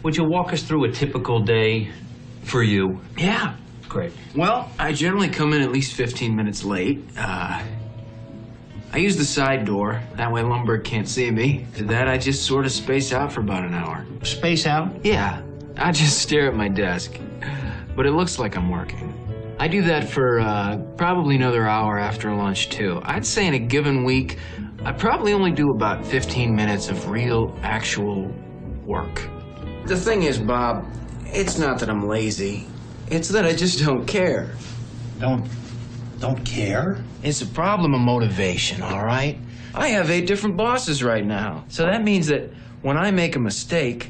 Would you walk us through a typical day for you? Yeah. Great. Well, I generally come in at least 15 minutes late. I use the side door. That way Lumberg can't see me. To that, I just sort of space out for about an hour. Space out? Yeah. I just stare at my desk. But it looks like I'm working. I do that for probably another hour after lunch, too. I'd say in a given week, I probably only do about 15 minutes of real, actual work. The thing is, Bob, it's not that I'm lazy. It's that I just don't care. Don't care? It's a problem of motivation, all right? I have 8 different bosses right now. So that means that when I make a mistake,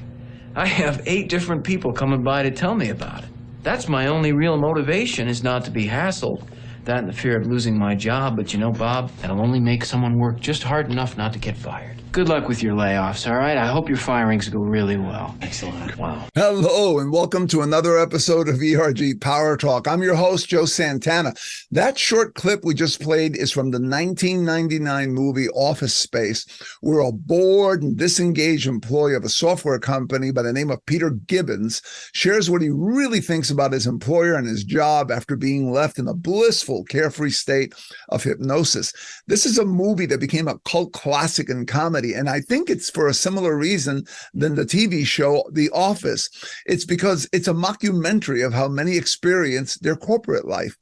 I have 8 different people coming by to tell me about it. That's my only real motivation, is not to be hassled. That and the fear of losing my job. But you know, Bob, that'll only make someone work just hard enough not to get fired. Good luck with your layoffs, all right? I hope your firings go really well. Excellent. Wow. Hello, and welcome to another episode of ERG PowerTalk. I'm your host, Joe Santana. That short clip we just played is from the 1999 movie Office Space, where a bored and disengaged employee of a software company by the name of Peter Gibbons shares what he really thinks about his employer and his job after being left in a blissful, carefree state of hypnosis. This is a movie that became a cult classic in comedy, and I think it's for a similar reason than the TV show The Office. It's because it's a mockumentary of how many experience their corporate life.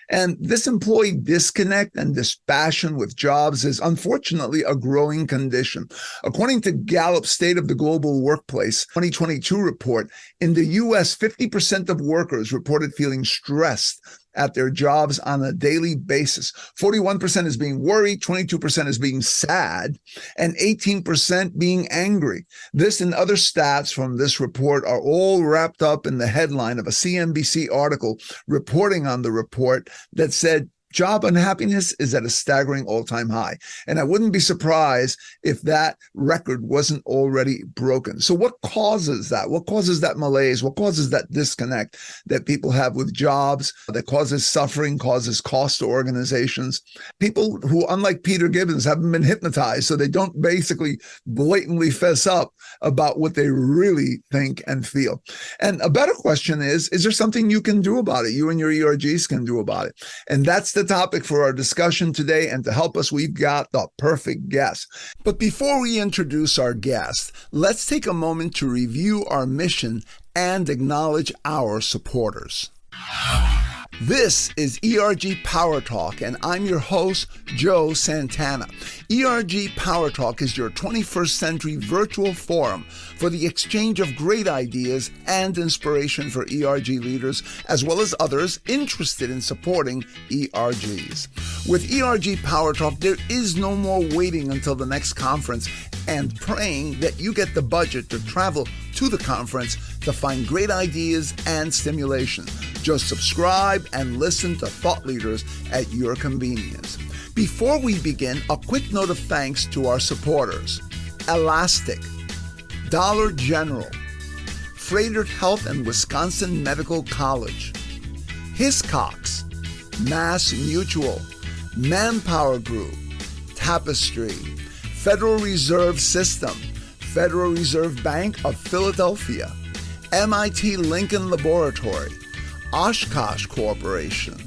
And this employee disconnect and dispassion with jobs is unfortunately a growing condition. According to Gallup's State of the Global Workplace 2022 report, in the US, 50% of workers reported feeling stressed at their jobs on a daily basis. 41% is being worried, 22% is being sad, and 18% being angry. This and other stats from this report are all wrapped up in the headline of a CNBC article reporting on the report that said, job unhappiness is at a staggering all-time high. And I wouldn't be surprised if that record wasn't already broken. So what causes that? What causes that malaise? What causes that disconnect that people have with jobs, that causes suffering, causes cost to organizations? People who, unlike Peter Gibbons, haven't been hypnotized, so they don't basically blatantly fess up about what they really think and feel. And a better question is there something you can do about it? You and your ERGs can do about it. And that's the topic for our discussion today, and to help us, we've got the perfect guest. But before we introduce our guest, let's take a moment to review our mission and acknowledge our supporters. This is ERG PowerTalk, and I'm your host, Joe Santana. ERG PowerTalk is your 21st century virtual forum for the exchange of great ideas and inspiration for ERG leaders, as well as others interested in supporting ERGs. With ERG PowerTalk, there is no more waiting until the next conference and praying that you get the budget to travel to the conference to find great ideas and stimulation. Just subscribe and listen to thought leaders at your convenience. Before we begin, a quick note of thanks to our supporters: Elastic, Dollar General, Freighter Health and Wisconsin Medical College, Hiscox, Mass Mutual, Manpower Group, Tapestry, Federal Reserve System, Federal Reserve Bank of Philadelphia, MIT Lincoln Laboratory, Oshkosh Corporation,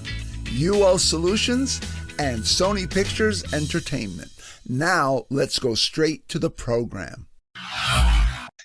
UL Solutions, and Sony Pictures Entertainment. Now, let's go straight to the program.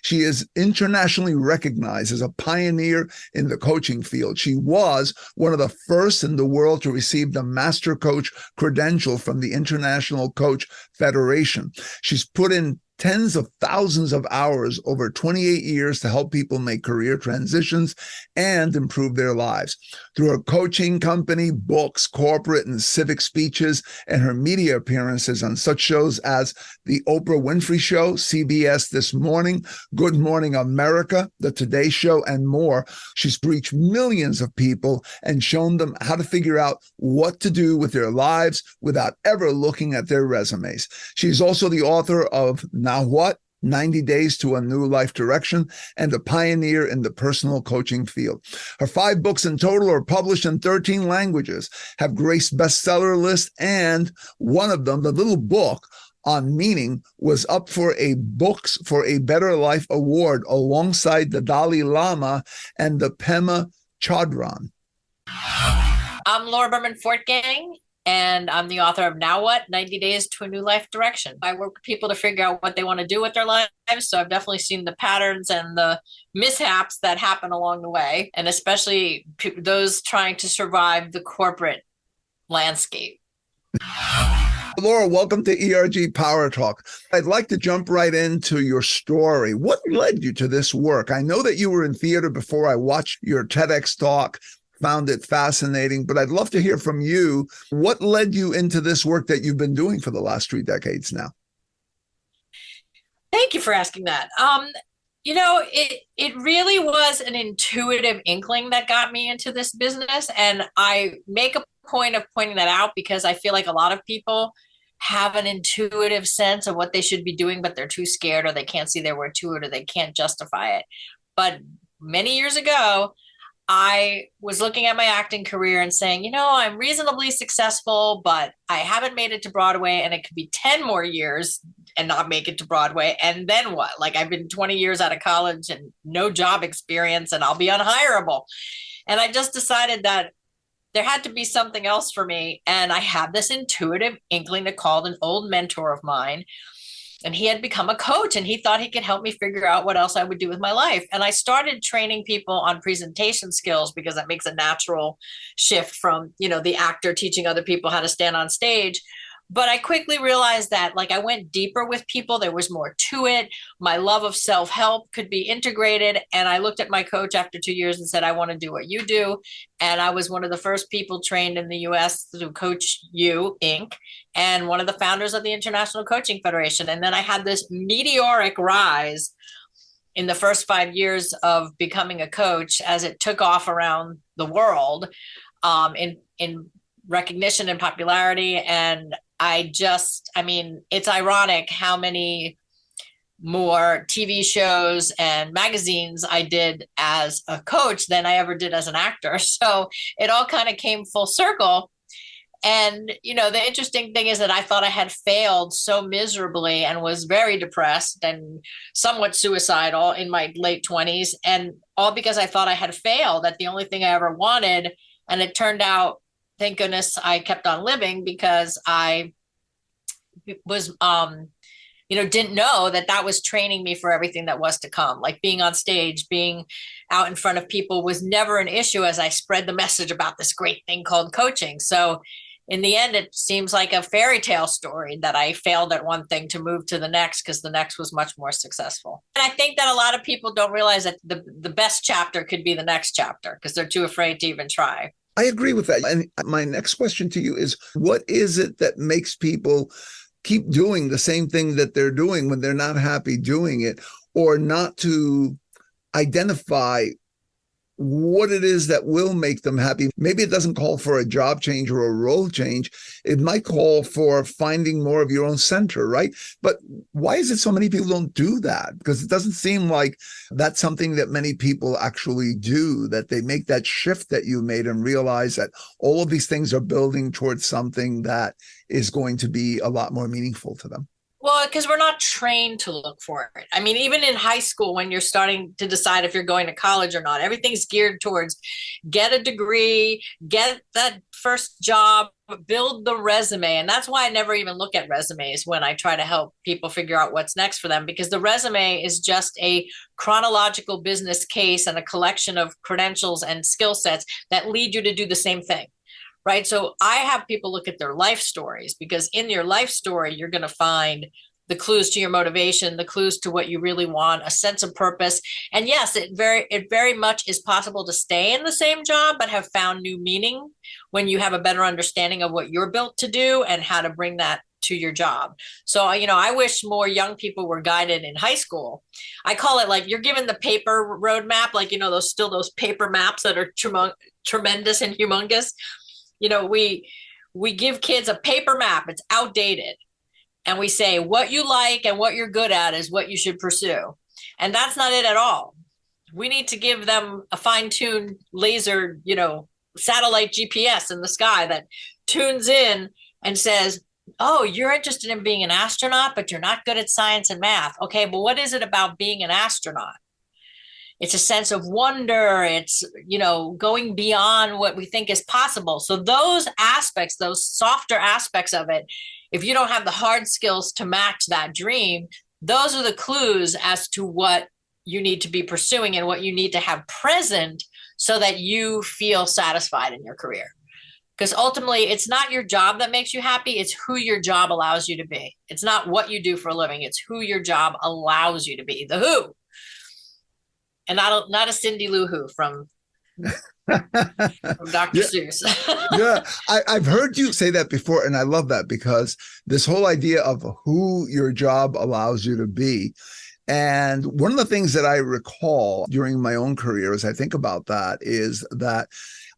She is internationally recognized as a pioneer in the coaching field. She was one of the first in the world to receive the Master Coach credential from the International Coach Federation. She's put in tens of thousands of hours over 28 years to help people make career transitions and improve their lives. Through her coaching company, books, corporate and civic speeches, and her media appearances on such shows as The Oprah Winfrey Show, CBS This Morning, Good Morning America, The Today Show, and more, she's reached millions of people and shown them how to figure out what to do with their lives without ever looking at their resumes. She's also the author of Now What? 90 Days to a New Life Direction, and a pioneer in the personal coaching field. Her 5 books in total are published in 13 languages, have graced bestseller lists, and one of them, the little book, on meaning was up for a Books for a Better Life award alongside the Dalai Lama and the Pema Chodron. I'm Laura Berman Fortgang, and I'm the author of Now What? 90 Days to a New Life Direction. I work with people to figure out what they want to do with their lives, so I've definitely seen the patterns and the mishaps that happen along the way, and especially those trying to survive the corporate landscape. Laura, welcome to ERG PowerTalk. I'd like to jump right into your story. What led you to this work? I know that you were in theater before. I watched your TEDx talk, found it fascinating, but I'd love to hear from you. What led you into this work that you've been doing for the last 3 decades now? Thank you for asking that. It really was an intuitive inkling that got me into this business. And I make a point of pointing that out because I feel like a lot of people have an intuitive sense of what they should be doing, but they're too scared or they can't see their way to it or they can't justify it. But many years ago, I was looking at my acting career and saying, I'm reasonably successful, but I haven't made it to Broadway, and it could be 10 more years and not make it to Broadway. And then what? Like, I've been 20 years out of college and no job experience, and I'll be unhireable. And I just decided that there had to be something else for me. And I had this intuitive inkling to call an old mentor of mine. And he had become a coach, and he thought he could help me figure out what else I would do with my life. And I started training people on presentation skills because that makes a natural shift from, the actor teaching other people how to stand on stage. But I quickly realized that, I went deeper with people. There was more to it. My love of self-help could be integrated. And I looked at my coach after 2 years and said, I want to do what you do. And I was one of the first people trained in the US through Coach U, Inc., and one of the founders of the International Coaching Federation. And then I had this meteoric rise in the first 5 years of becoming a coach as it took off around the world in recognition and popularity. And it's ironic how many more TV shows and magazines I did as a coach than I ever did as an actor. So it all kind of came full circle. And, the interesting thing is that I thought I had failed so miserably and was very depressed and somewhat suicidal in my late 20s. And all because I thought I had failed at the only thing I ever wanted. And it turned out, thank goodness I kept on living, because I was, didn't know that was training me for everything that was to come. Like being on stage, being out in front of people was never an issue as I spread the message about this great thing called coaching. So in the end, it seems like a fairy tale story that I failed at one thing to move to the next because the next was much more successful. And I think that a lot of people don't realize that the best chapter could be the next chapter because they're too afraid to even try. I agree with that. And my next question to you is, what is it that makes people keep doing the same thing that they're doing when they're not happy doing it, or not to identify what it is that will make them happy? Maybe it doesn't call for a job change or a role change. It might call for finding more of your own center, right? But why is it so many people don't do that? Because it doesn't seem like that's something that many people actually do, that they make that shift that you made and realize that all of these things are building towards something that is going to be a lot more meaningful to them. Well, because we're not trained to look for it. I mean, even in high school, when you're starting to decide if you're going to college or not, everything's geared towards get a degree, get that first job, build the resume. And that's why I never even look at resumes when I try to help people figure out what's next for them, because the resume is just a chronological business case and a collection of credentials and skill sets that lead you to do the same thing. Right. So I have people look at their life stories, because in your life story, you're going to find the clues to your motivation, the clues to what you really want, a sense of purpose. And yes, it very much is possible to stay in the same job, but have found new meaning when you have a better understanding of what you're built to do and how to bring that to your job. So, I wish more young people were guided in high school. I call it like you're given the paper roadmap, like, those paper maps that are tremendous and humongous. We give kids a paper map. It's outdated. And we say what you like and what you're good at is what you should pursue. And that's not it at all. We need to give them a fine-tuned laser, satellite GPS in the sky that tunes in and says, Oh, you're interested in being an astronaut, but you're not good at science and math. Okay, but what is it about being an astronaut? It's a sense of wonder. It's, going beyond what we think is possible. So those aspects, those softer aspects of it, if you don't have the hard skills to match that dream, those are the clues as to what you need to be pursuing and what you need to have present so that you feel satisfied in your career. Because ultimately, it's not your job that makes you happy. It's who your job allows you to be. It's not what you do for a living. It's who your job allows you to be. The who. And not a Cindy Lou Who from Dr. Seuss. Yeah, I've heard you say that before, and I love that because this whole idea of who your job allows you to be. And one of the things that I recall during my own career as I think about that is that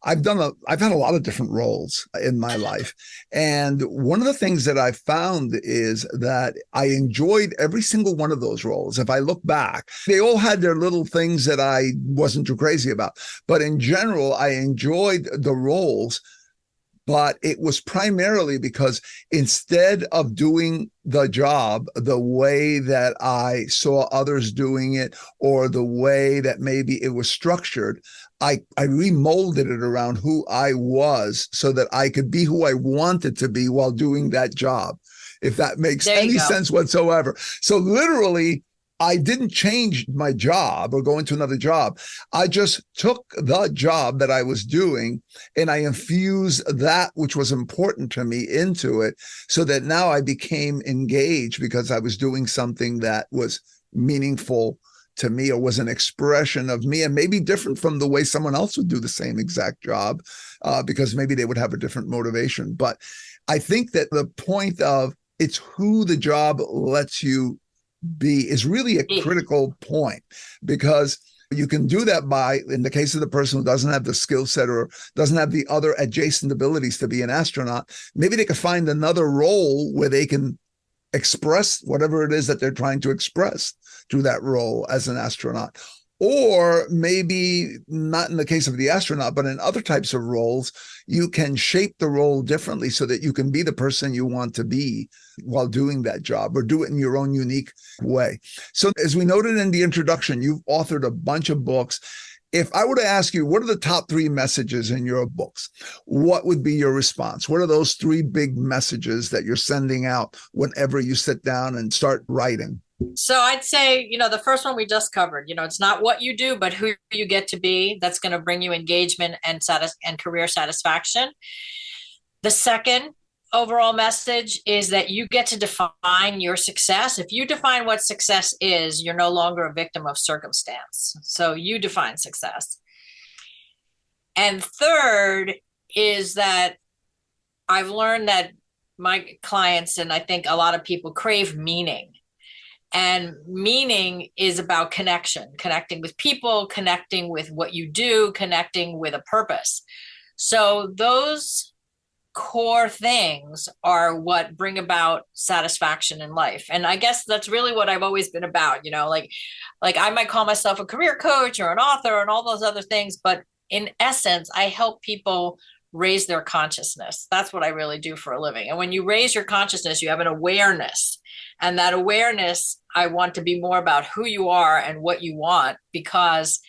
I've had a lot of different roles in my life. And one of the things that I found is that I enjoyed every single one of those roles. If I look back, they all had their little things that I wasn't too crazy about. But in general, I enjoyed the roles. But it was primarily because instead of doing the job the way that I saw others doing it or the way that maybe it was structured, I remolded it around who I was so that I could be who I wanted to be while doing that job, if that makes any sense whatsoever. So literally, I didn't change my job or go into another job. I just took the job that I was doing and I infused that which was important to me into it so that now I became engaged because I was doing something that was meaningful to me or was an expression of me and maybe different from the way someone else would do the same exact job because maybe they would have a different motivation. But I think that the point of it's who the job lets you be is really a critical point because you can do that by, in the case of the person who doesn't have the skill set or doesn't have the other adjacent abilities to be an astronaut, maybe they could find another role where they can express whatever it is that they're trying to express through that role as an astronaut. Or maybe not in the case of the astronaut, but in other types of roles, you can shape the role differently so that you can be the person you want to be while doing that job or do it in your own unique way. So as we noted in the introduction, you've authored a bunch of books. If I were to ask you, what are the top 3 messages in your books? What would be your response? What are those 3 big messages that you're sending out whenever you sit down and start writing? So I'd say, the first one we just covered, it's not what you do, but who you get to be that's going to bring you engagement and career satisfaction. The second overall message is that you get to define your success. If you define what success is, you're no longer a victim of circumstance. So you define success. And third is that I've learned that my clients, and I think a lot of people, crave meaning. And meaning is about connecting with people, connecting with what you do, connecting with a purpose. So those core things are what bring about satisfaction in life. And I guess that's really what I've always been about, like I might call myself a career coach or an author and all those other things, but in essence, I help people raise their consciousness. That's what I really do for a living. And when you raise your consciousness, you have an awareness. And that awareness, I want to be more about who you are and what you want, because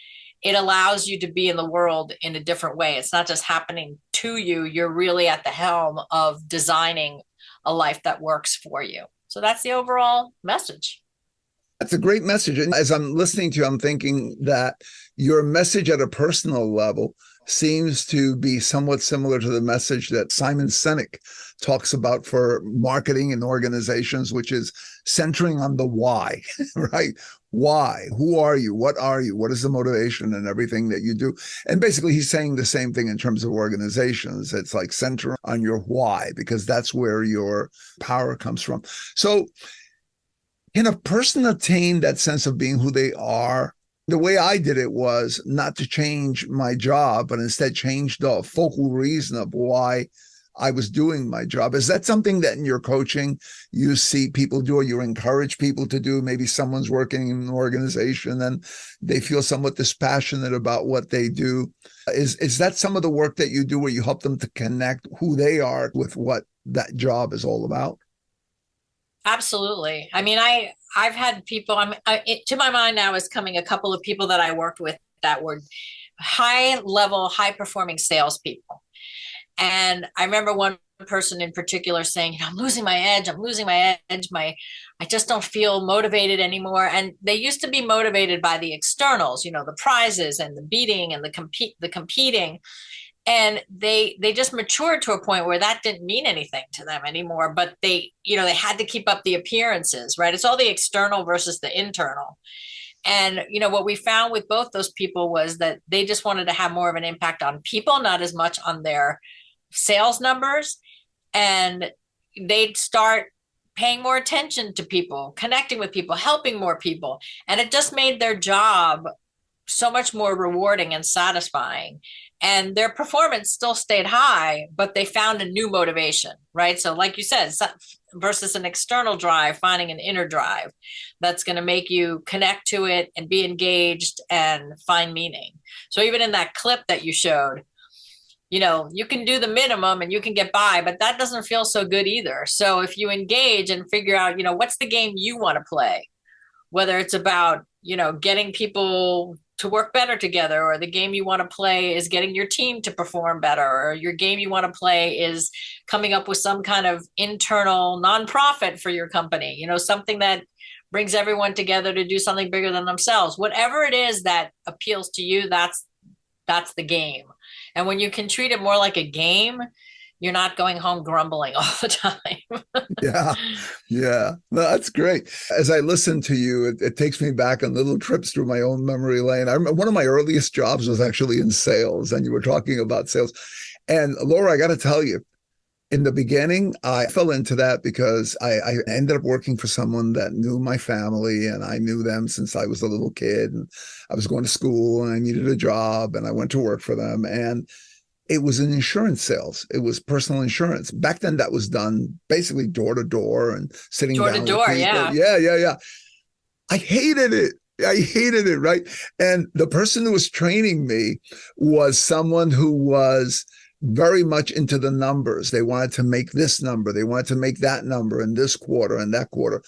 it allows you to be in the world in a different way. It's not just happening to you. You're really at the helm of designing a life that works for you. So that's the overall message. That's a great message. And as I'm listening to you, I'm thinking that your message at a personal level seems to be somewhat similar to the message that Simon Sinek talks about for marketing and organizations, which is centering on the why, right? Why? Who are you? What are you? What is the motivation and everything that you do? And basically, he's saying the same thing in terms of organizations. It's like center on your why, because that's where your power comes from. So can a person attain that sense of being who they are? The way I did it was not to change my job, but instead change the focal reason of why I was doing my job. Is that something that in your coaching you see people do, or you encourage people to do? Maybe someone's working in an organization and they feel somewhat dispassionate about what they do. Is that some of the work that you do, where you help them to connect who they are with what that job is all about? Absolutely. I mean, I've had people. To my mind now is coming a couple of people that I worked with that were high level, high performing salespeople. And I remember one person in particular saying, I'm losing my edge. I'm losing my edge. I just don't feel motivated anymore. And they used to be motivated by the externals, the prizes and the beating and the competing. And they just matured to a point where that didn't mean anything to them anymore. But they had to keep up the appearances, right? It's all the external versus the internal. And, what we found with both those people was that they just wanted to have more of an impact on people, not as much on their sales numbers. And they'd start paying more attention to people, connecting with people, helping more people. And it just made their job so much more rewarding and satisfying. And their performance still stayed high, but they found a new motivation, right? So like you said, versus an external drive, finding an inner drive that's going to make you connect to it and be engaged and find meaning. So even in that clip that you showed, you can do the minimum and you can get by, but that doesn't feel so good either. So if you engage and figure out, what's the game you want to play, whether it's about, getting people to work better together, or the game you want to play is getting your team to perform better, or your game you want to play is coming up with some kind of internal nonprofit for your company, something that brings everyone together to do something bigger than themselves. Whatever it is that appeals to you, that's the game. And when you can treat it more like a game, you're not going home grumbling all the time. Yeah. No, that's great. As I listen to you, it takes me back on little trips through my own memory lane. I remember one of my earliest jobs was actually in sales, and you were talking about sales. And Laura, I got to tell you, in the beginning, I fell into that because I ended up working for someone that knew my family, and I knew them since I was a little kid, and I was going to school and I needed a job, and I went to work for them. And it was in insurance sales. It was personal insurance. Back then, that was done basically door to door and sitting down with people. Yeah. I hated it, right? And the person who was training me was someone who was very much into the numbers. They wanted to make this number. They wanted to make that number in this quarter and that quarter.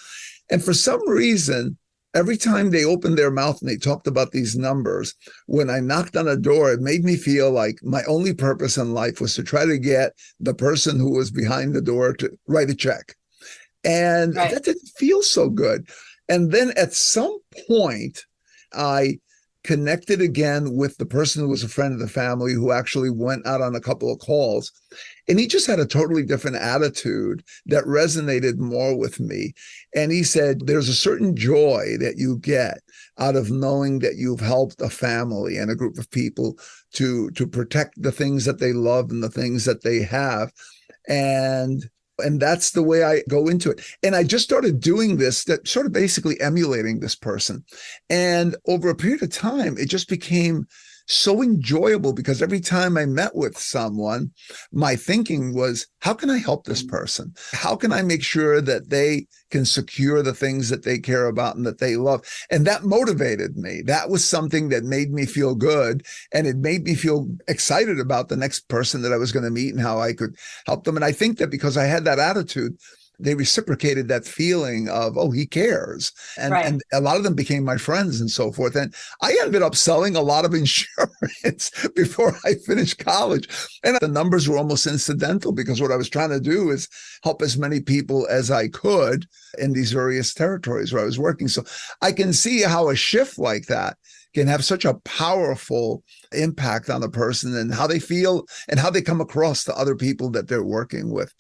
And for some reason, every time they opened their mouth and they talked about these numbers, when I knocked on a door, it made me feel like my only purpose in life was to try to get the person who was behind the door to write a check. And that didn't feel so good. And then at some point, I connected again with the person who was a friend of the family, who actually went out on a couple of calls. And he just had a totally different attitude that resonated more with me. And he said, there's a certain joy that you get out of knowing that you've helped a family and a group of people to protect the things that they love and the things that they have. And that's the way I go into it. And I just started doing this, that sort of basically emulating this person. And over a period of time, it just became so enjoyable, because every time I met with someone, my thinking was, how can I help this person? How can I make sure that they can secure the things that they care about and that they love? And that motivated me. That was something that made me feel good. And it made me feel excited about the next person that I was going to meet and how I could help them. And I think that because I had that attitude, they reciprocated that feeling of, oh, he cares. And a lot of them became my friends and so forth. And I ended up selling a lot of insurance before I finished college. And the numbers were almost incidental, because what I was trying to do is help as many people as I could in these various territories where I was working. So I can see how a shift like that can have such a powerful impact on a person and how they feel and how they come across to other people that they're working with.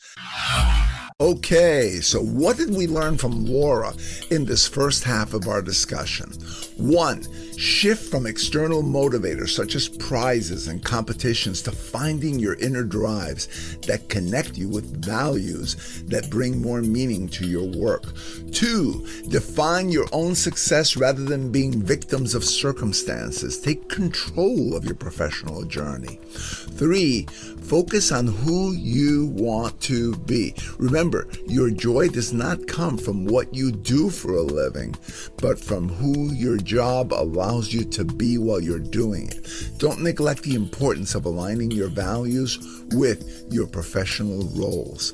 Okay, so what did we learn from Laura in this first half of our discussion? 1, shift from external motivators such as prizes and competitions to finding your inner drives that connect you with values that bring more meaning to your work. 2, define your own success rather than being victims of circumstances. Take control of your professional journey. 3, focus on who you want to be. Remember, your joy does not come from what you do for a living, but from who your job allows you to be while you're doing it. Don't neglect the importance of aligning your values with your professional roles.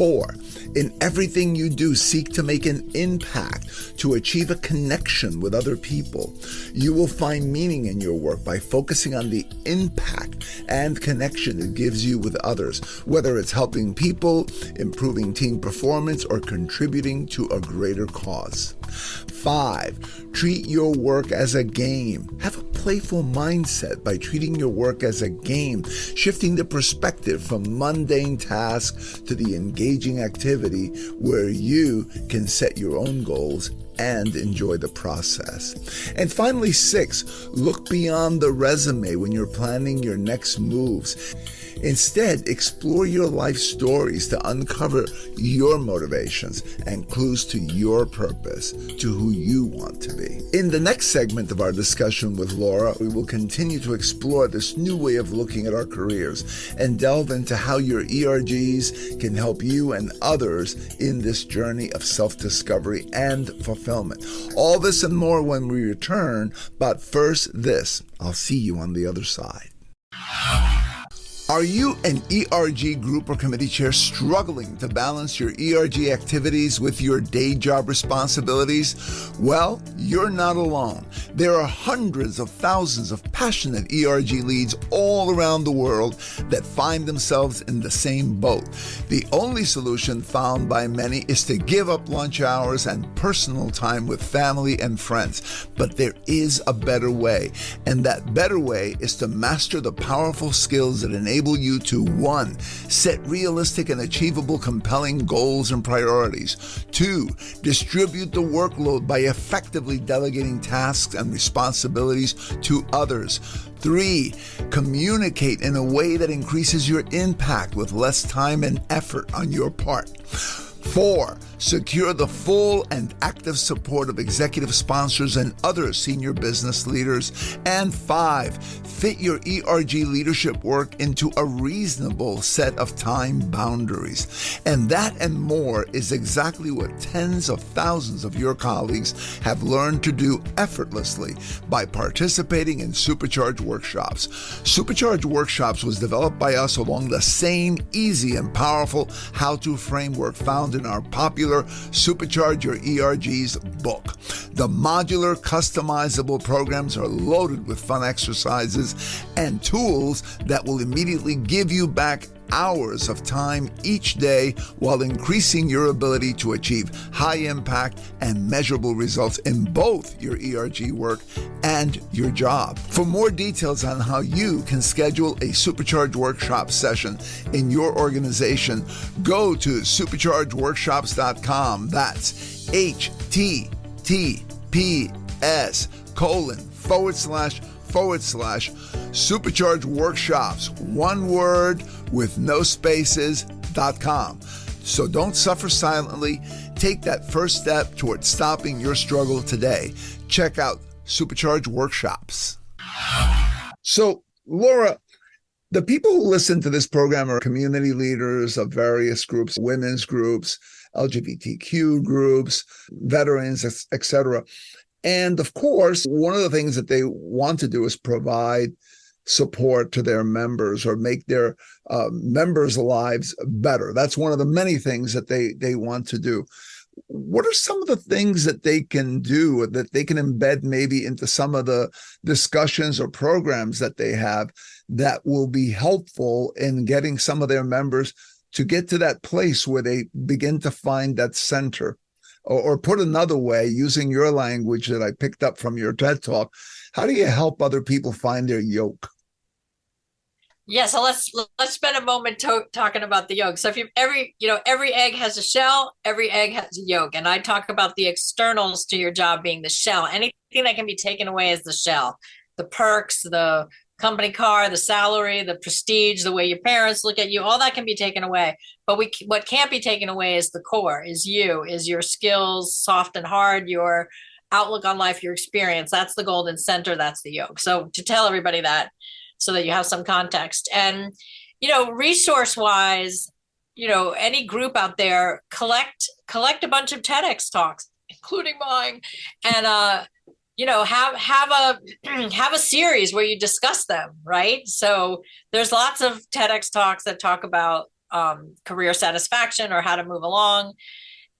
4, in everything you do, seek to make an impact to achieve a connection with other people. You will find meaning in your work by focusing on the impact and connection it gives you with others, whether it's helping people, improving team performance, or contributing to a greater cause. 5, treat your work as a game. Have a playful mindset by treating your work as a game, shifting the perspective from mundane tasks to the engaging activity where you can set your own goals and enjoy the process. And finally, 6, look beyond the resume when you're planning your next moves. Instead, explore your life stories to uncover your motivations and clues to your purpose, to who you want to be. In the next segment of our discussion with Laura, we will continue to explore this new way of looking at our careers and delve into how your ERGs can help you and others in this journey of self-discovery and fulfillment. All this and more when we return, but first this. I'll see you on the other side. Are you an ERG group or committee chair struggling to balance your ERG activities with your day job responsibilities? Well, you're not alone. There are hundreds of thousands of passionate ERG leads all around the world that find themselves in the same boat. The only solution found by many is to give up lunch hours and personal time with family and friends. But there is a better way, and that better way is to master the powerful skills that enable you to 1, set realistic and achievable compelling goals and priorities. 2, distribute the workload by effectively delegating tasks and responsibilities to others. 3, communicate in a way that increases your impact with less time and effort on your part. 4, secure the full and active support of executive sponsors and other senior business leaders. And 5, fit your ERG leadership work into a reasonable set of time boundaries. And that and more is exactly what tens of thousands of your colleagues have learned to do effortlessly by participating in Supercharge Workshops. Supercharge Workshops was developed by us along the same easy and powerful how-to framework found in our popular Supercharge Your ERGs book. The modular, customizable programs are loaded with fun exercises and tools that will immediately give you back hours of time each day while increasing your ability to achieve high impact and measurable results in both your ERG work and your job. For more details on how you can schedule a Supercharge Workshop session in your organization, go to superchargeworkshops.com. That's https:// Supercharge Workshops, one word with no spaces.com. So don't suffer silently. Take that first step towards stopping your struggle today. Check out Supercharge Workshops. So, Laura, the people who listen to this program are community leaders of various groups, women's groups, LGBTQ groups, veterans, etc. And of course, one of the things that they want to do is provide support to their members or make their members' lives better. That's one of the many things that they want to do. What are some of the things that they can do, that they can embed maybe into some of the discussions or programs that they have that will be helpful in getting some of their members to get to that place where they begin to find that center? Or put another way, using your language that I picked up from your TED Talk, how do you help other people find their yoke? Yeah, so let's spend a moment talking about the yolk. So if every egg has a shell, every egg has a yolk, and I talk about the externals to your job being the shell. Anything that can be taken away is the shell. The perks, the company car, the salary, the prestige, the way your parents look at you, all that can be taken away. But what can't be taken away is the core, is your skills, soft and hard, your outlook on life, your experience. That's the golden center. That's the yolk. So to tell everybody that, so that you have some context. And, resource wise, any group out there, collect a bunch of TEDx talks, including mine, and, have a series where you discuss them, right? So there's lots of TEDx talks that talk about career satisfaction or how to move along.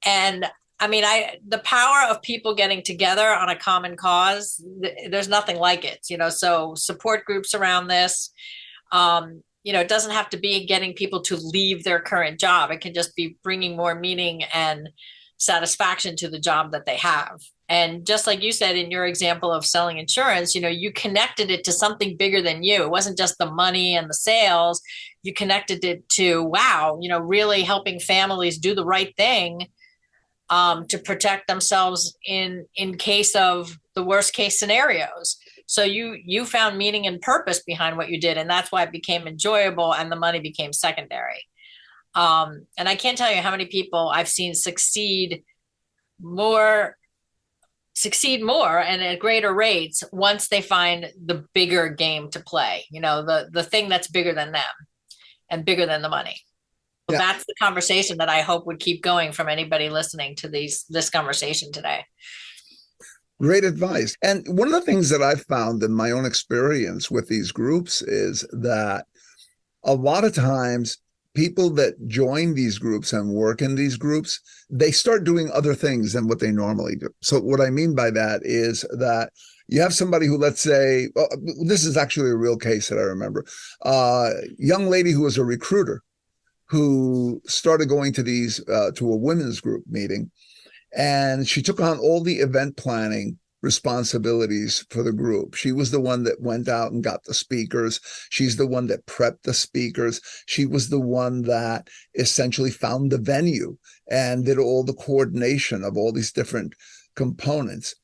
And I mean, the power of people getting together on a common cause, there's nothing like it, so support groups around this. It doesn't have to be getting people to leave their current job. It can just be bringing more meaning and satisfaction to the job that they have. And just like you said in your example of selling insurance, you connected it to something bigger than you. It wasn't just the money and the sales. You connected it to, wow, really helping families do the right thing to protect themselves in case of the worst case scenarios. So you found meaning and purpose behind what you did, and that's why it became enjoyable and the money became secondary. And I can't tell you how many people I've seen succeed more and at greater rates once they find the bigger game to play, the thing that's bigger than them and bigger than the money. So that's the conversation that I hope would keep going from anybody listening to this conversation today. Great advice. And one of the things that I've found in my own experience with these groups is that a lot of times people that join these groups and work in these groups, they start doing other things than what they normally do. So what I mean by that is that you have somebody who, let's say, this is actually a real case that I remember, young lady who was a recruiter who started going to these, to a women's group meeting, and she took on all the event planning responsibilities for the group. She was the one that went out and got the speakers. She's the one that prepped the speakers. She was the one that essentially found the venue and did all the coordination of all these different components.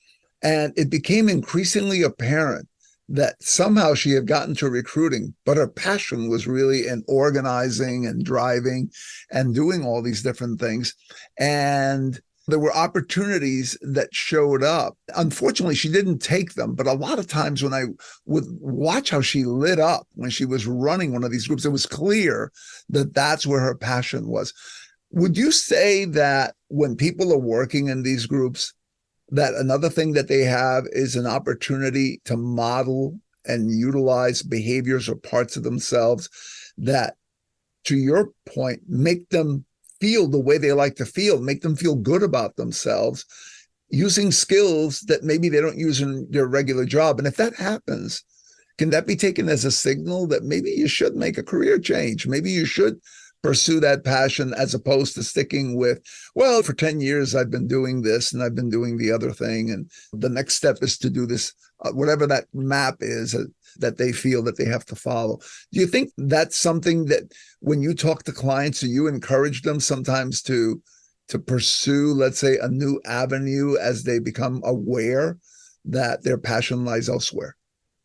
And it became increasingly apparent that somehow she had gotten to recruiting, but her passion was really in organizing and driving and doing all these different things. And there were opportunities that showed up. Unfortunately, she didn't take them. But a lot of times when I would watch how she lit up when she was running one of these groups, it was clear that that's where her passion was. Would you say that when people are working in these groups, that another thing that they have is an opportunity to model and utilize behaviors or parts of themselves that, to your point, make them feel the way they like to feel, make them feel good about themselves, using skills that maybe they don't use in their regular job? And if that happens, can that be taken as a signal that maybe you should make a career change? Maybe you should pursue that passion as opposed to sticking with, well, for 10 years, I've been doing this and I've been doing the other thing. And the next step is to do this, whatever that map is that they feel that they have to follow. Do you think that's something that when you talk to clients, do you encourage them sometimes to pursue, let's say, a new avenue as they become aware that their passion lies elsewhere?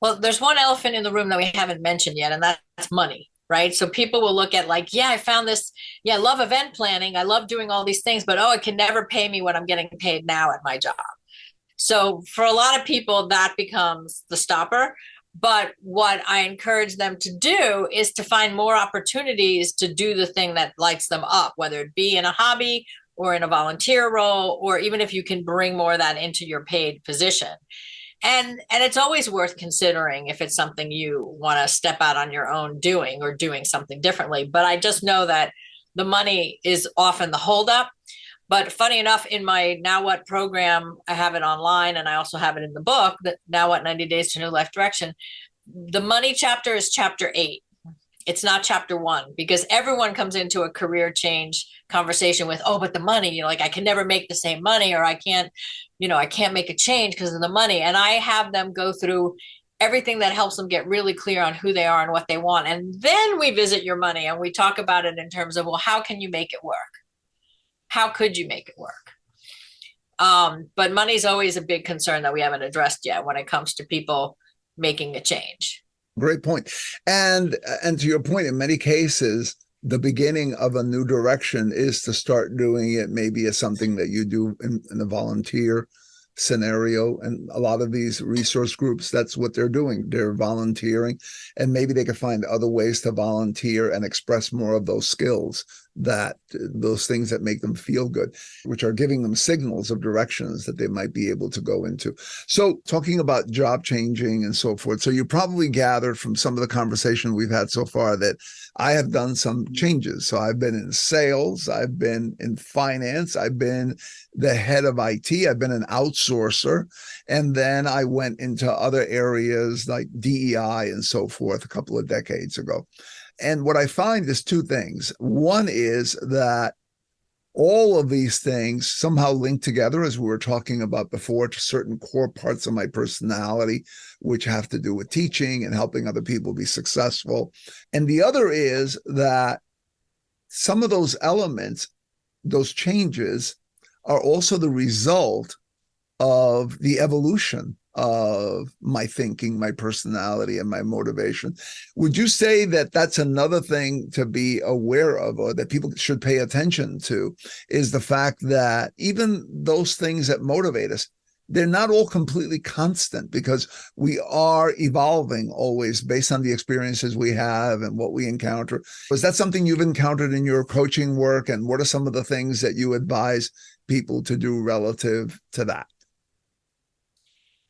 Well, there's one elephant in the room that we haven't mentioned yet, and that's money. Right. So people will look at like, yeah, I found this. Yeah, I love event planning. I love doing all these things, but it can never pay me what I'm getting paid now at my job. So for a lot of people, that becomes the stopper. But what I encourage them to do is to find more opportunities to do the thing that lights them up, whether it be in a hobby or in a volunteer role, or even if you can bring more of that into your paid position. And it's always worth considering if it's something you want to step out on your own doing or doing something differently. But I just know that the money is often the holdup. But funny enough, in my Now What program, I have it online and I also have it in the book, that Now What 90 Days to New Life Direction. The money chapter is chapter 8. It's not chapter 1, because everyone comes into a career change conversation with, but the money, like I can never make the same money, or I can't make a change because of the money. And I have them go through everything that helps them get really clear on who they are and what they want. And then we visit your money and we talk about it in terms of, well, how can you make it work? How could you make it work? But money is always a big concern that we haven't addressed yet when it comes to people making a change. Great point. And to your point, in many cases, the beginning of a new direction is to start doing it maybe as something that you do in a volunteer scenario. And a lot of these resource groups, that's what they're doing. They're volunteering, and maybe they could find other ways to volunteer and express more of those skills that those things that make them feel good, which are giving them signals of directions that they might be able to go into. So talking about job changing and so forth. So you probably gathered from some of the conversation we've had so far that I have done some changes. So I've been in sales, I've been in finance, I've been the head of IT, I've been an outsourcer, and then I went into other areas like DEI and so forth a couple of decades ago. And what I find is two things. One is that all of these things somehow link together, as we were talking about before, to certain core parts of my personality, which have to do with teaching and helping other people be successful. And the other is that some of those elements, those changes, are also the result of the evolution of my thinking, my personality, and my motivation. Would you say that that's another thing to be aware of, or that people should pay attention to, is the fact that even those things that motivate us, they're not all completely constant, because we are evolving always based on the experiences we have and what we encounter. Was that something you've encountered in your coaching work? And what are some of the things that you advise people to do relative to that?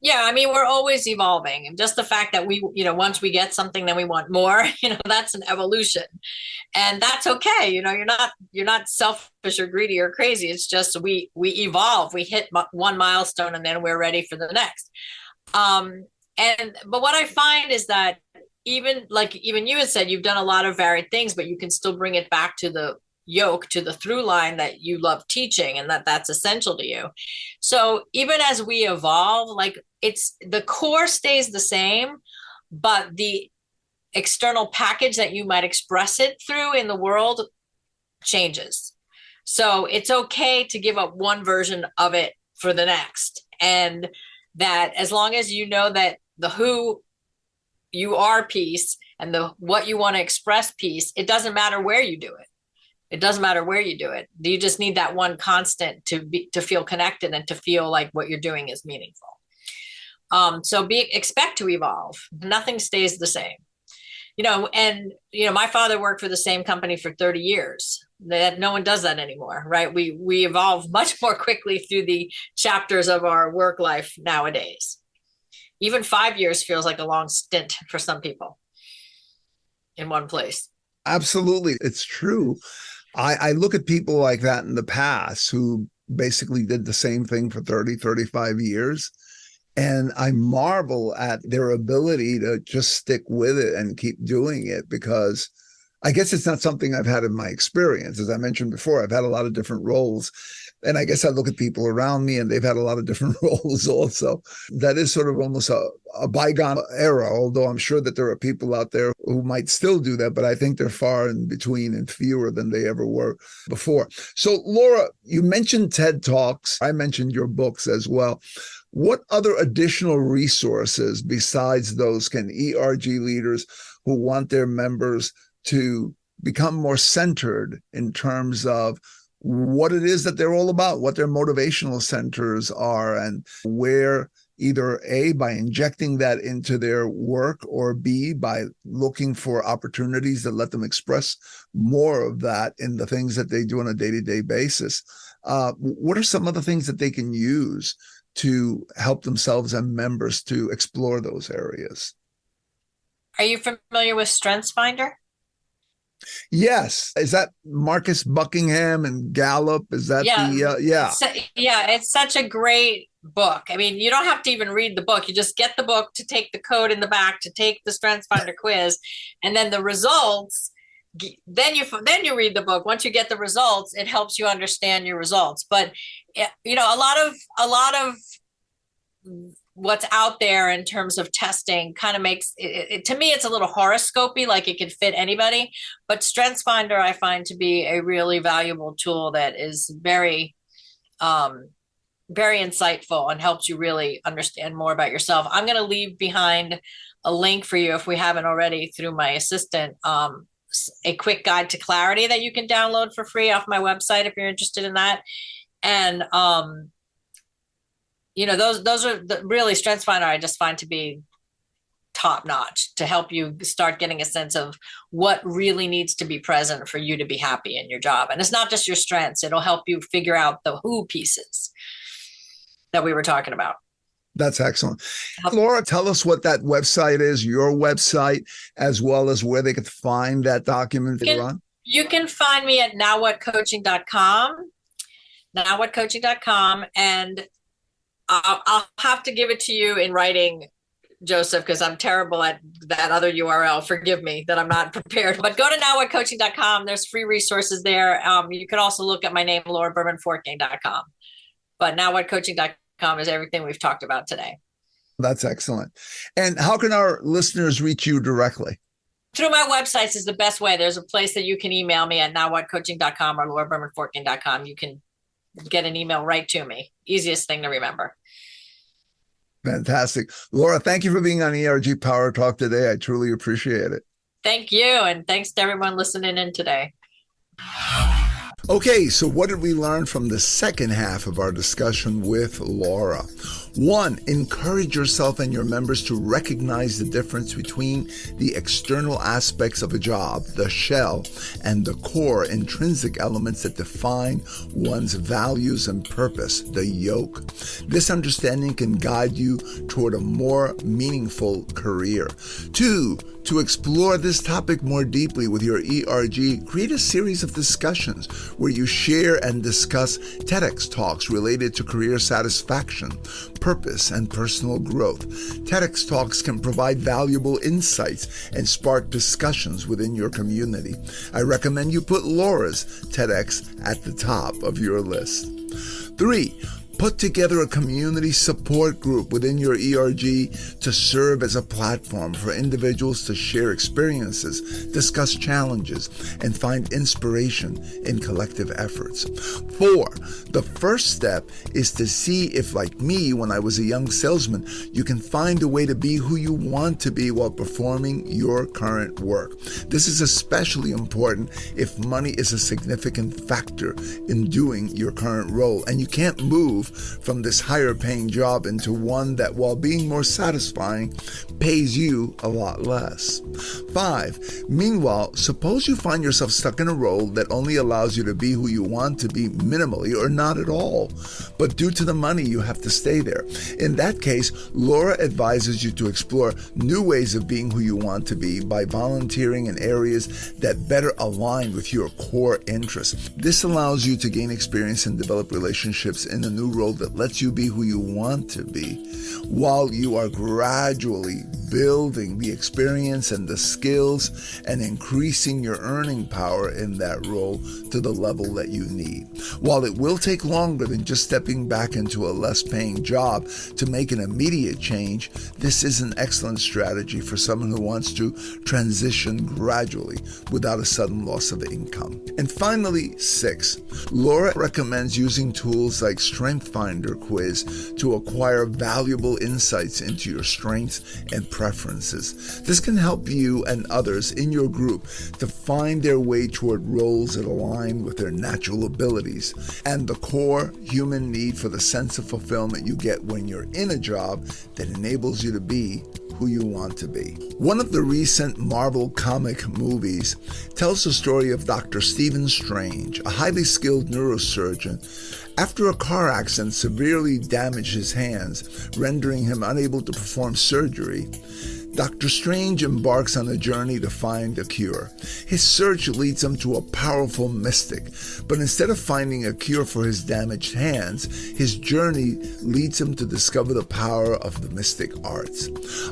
Yeah, I mean, we're always evolving. And just the fact that once we get something, then we want more, that's an evolution. And that's okay. You're not selfish or greedy or crazy. It's just we evolve. We hit one milestone and then we're ready for the next. But what I find is that even you had said, you've done a lot of varied things, but you can still bring it back to the yoke, to the through line that you love teaching, and that's essential to you. So even as we evolve, it's the core stays the same, but the external package that you might express it through in the world changes. So it's okay to give up one version of it for the next. And that as long as you know that the who you are piece and the what you want to express piece, it doesn't matter where you do it. It doesn't matter where you do it. You just need that one constant to feel connected and to feel like what you're doing is meaningful. So expect to evolve. Nothing stays the same. My father worked for the same company for 30 years. No one does that anymore, right? We evolve much more quickly through the chapters of our work life nowadays. Even 5 years feels like a long stint for some people in one place. Absolutely. It's true. I look at people like that in the past who basically did the same thing for 30, 35 years. And I marvel at their ability to just stick with it and keep doing it, because I guess it's not something I've had in my experience. As I mentioned before, I've had a lot of different roles. And I guess I look at people around me and they've had a lot of different roles also. That is sort of almost a bygone era, although I'm sure that there are people out there who might still do that, but I think they're far in between and fewer than they ever were before. So Laura, you mentioned TED Talks. I mentioned your books as well. What other additional resources besides those can ERG leaders who want their members to become more centered in terms of what it is that they're all about, what their motivational centers are, and where either A, by injecting that into their work, or B, by looking for opportunities that let them express more of that in the things that they do on a day-to-day basis? What are some of the things that they can use to help themselves and members to explore those areas? Are you familiar with StrengthsFinder? Yes. Is that Marcus Buckingham and Gallup? Is that It's such a great book. I mean, you don't have to even read the book. You just get the book to take the code in the back, to take the StrengthsFinder quiz, and then the results. Then you read the book. Once you get the results, it helps you understand your results. But a lot of what's out there in terms of testing kind of makes it, to me, it's a little horoscopy, like it could fit anybody. But StrengthsFinder I find to be a really valuable tool that is very, very insightful and helps you really understand more about yourself. I'm going to leave behind a link for you, if we haven't already, through my assistant, a quick guide to clarity that you can download for free off my website if you're interested in that. And those are really StrengthsFinder I just find to be top notch to help you start getting a sense of what really needs to be present for you to be happy in your job. And it's not just your strengths. It'll help you figure out the who pieces that we were talking about. That's excellent. Laura, tell us what that website is, your website, as well as where they could find that document later on. You can find me at nowwhatcoaching.com, nowwhatcoaching.com. And I'll have to give it to you in writing, Joseph, because I'm terrible at that other URL. Forgive me that I'm not prepared. But go to nowwhatcoaching.com. There's free resources there. You can also look at my name, laurabermanfortgang.com. But nowwhatcoaching.com is everything we've talked about today. That's excellent. And how can our listeners reach you directly? Through my websites is the best way. There's a place that you can email me at nowwhatcoaching.com or laurabermanfortgang.com. You can get an email right to me. Easiest thing to remember. Fantastic. Laura, thank you for being on ERG Power Talk today. I truly appreciate it. Thank you. And thanks to everyone listening in today. Okay, so what did we learn from the second half of our discussion with Laura? 1, encourage yourself and your members to recognize the difference between the external aspects of a job, the shell, and the core intrinsic elements that define one's values and purpose, the yoke. This understanding can guide you toward a more meaningful career. 2, to explore this topic more deeply with your ERG, create a series of discussions where you share and discuss TEDx talks related to career satisfaction, purpose, and personal growth. TEDx talks can provide valuable insights and spark discussions within your community. I recommend you put Laura's TEDx at the top of your list. 3, put together a community support group within your ERG to serve as a platform for individuals to share experiences, discuss challenges, and find inspiration in collective efforts. 4, the first step is to see if, like me when I was a young salesman, you can find a way to be who you want to be while performing your current work. This is especially important if money is a significant factor in doing your current role, and you can't move from this higher paying job into one that, while being more satisfying, pays you a lot less. 5, meanwhile, suppose you find yourself stuck in a role that only allows you to be who you want to be minimally or not at all, but due to the money you have to stay there. In that case, Laura advises you to explore new ways of being who you want to be by volunteering in areas that better align with your core interests. This allows you to gain experience and develop relationships in a new role that lets you be who you want to be, while you are gradually building the experience and the skills and increasing your earning power in that role to the level that you need. While it will take longer than just stepping back into a less paying job to make an immediate change, this is an excellent strategy for someone who wants to transition gradually without a sudden loss of income. And finally, 6, Laura recommends using tools like Strength Finder quiz to acquire valuable insights into your strengths and preferences. This can help you and others in your group to find their way toward roles that align with their natural abilities and the core human need for the sense of fulfillment you get when you're in a job that enables you to be who you want to be. One of the recent Marvel comic movies tells the story of Dr. Stephen Strange, a highly skilled neurosurgeon. After a car accident severely damaged his hands, rendering him unable to perform surgery, Dr. Strange embarks on a journey to find a cure. His search leads him to a powerful mystic, but instead of finding a cure for his damaged hands, his journey leads him to discover the power of the mystic arts.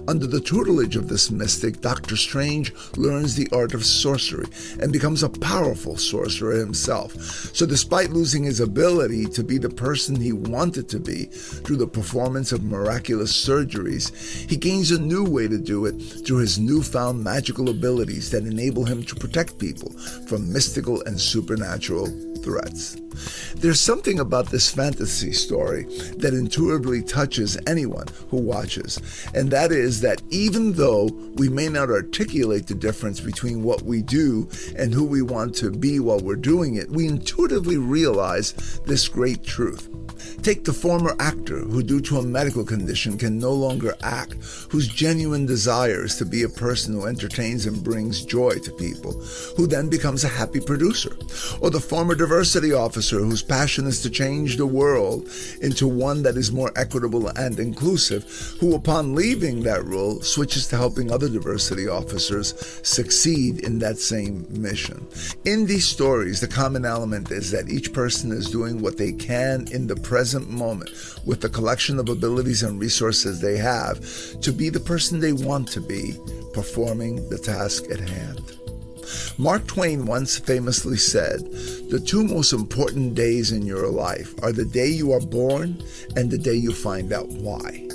Under the tutelage of this mystic, Dr. Strange learns the art of sorcery and becomes a powerful sorcerer himself. So despite losing his ability to be the person he wanted to be through the performance of miraculous surgeries, he gains a new way to do it through his newfound magical abilities that enable him to protect people from mystical and supernatural threats. There's something about this fantasy story that intuitively touches anyone who watches, and that is that even though we may not articulate the difference between what we do and who we want to be while we're doing it, we intuitively realize this great truth. Take the former actor who, due to a medical condition, can no longer act, whose genuine desire desires to be a person who entertains and brings joy to people, who then becomes a happy producer. Or the former diversity officer whose passion is to change the world into one that is more equitable and inclusive, who upon leaving that role switches to helping other diversity officers succeed in that same mission. In these stories, the common element is that each person is doing what they can in the present moment with the collection of abilities and resources they have to be the person they want to be, performing the task at hand. Mark Twain once famously said, "The two most important days in your life are the day you are born and the day you find out why."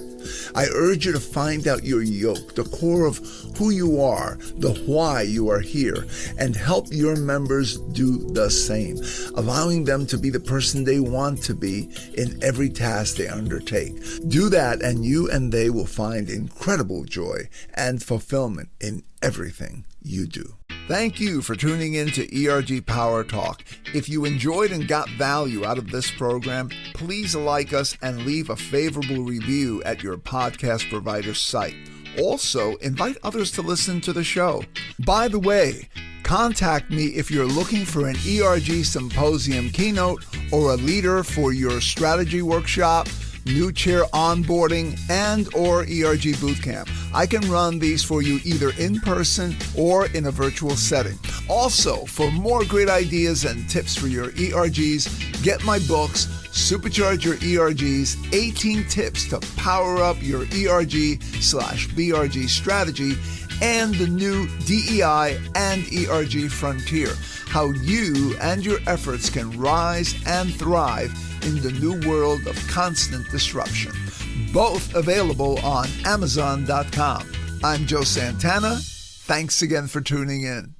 I urge you to find out your yoke, the core of who you are, the why you are here, and help your members do the same, allowing them to be the person they want to be in every task they undertake. Do that, and you and they will find incredible joy and fulfillment in everything you do. Thank you for tuning in to ERG Power Talk. If you enjoyed and got value out of this program, please like us and leave a favorable review at your podcast provider's site. Also, invite others to listen to the show. By the way, contact me if you're looking for an ERG Symposium keynote or a leader for your strategy workshop, new chair onboarding, and or ERG bootcamp. I can run these for you either in person or in a virtual setting. Also, for more great ideas and tips for your ERGs, get my books, Supercharge Your ERGs, 18 Tips to Power Up Your ERG/BRG Strategy, and the new DEI and ERG Frontier, how you and your efforts can rise and thrive in the new world of constant disruption. Both available on Amazon.com. I'm Joe Santana. Thanks again for tuning in.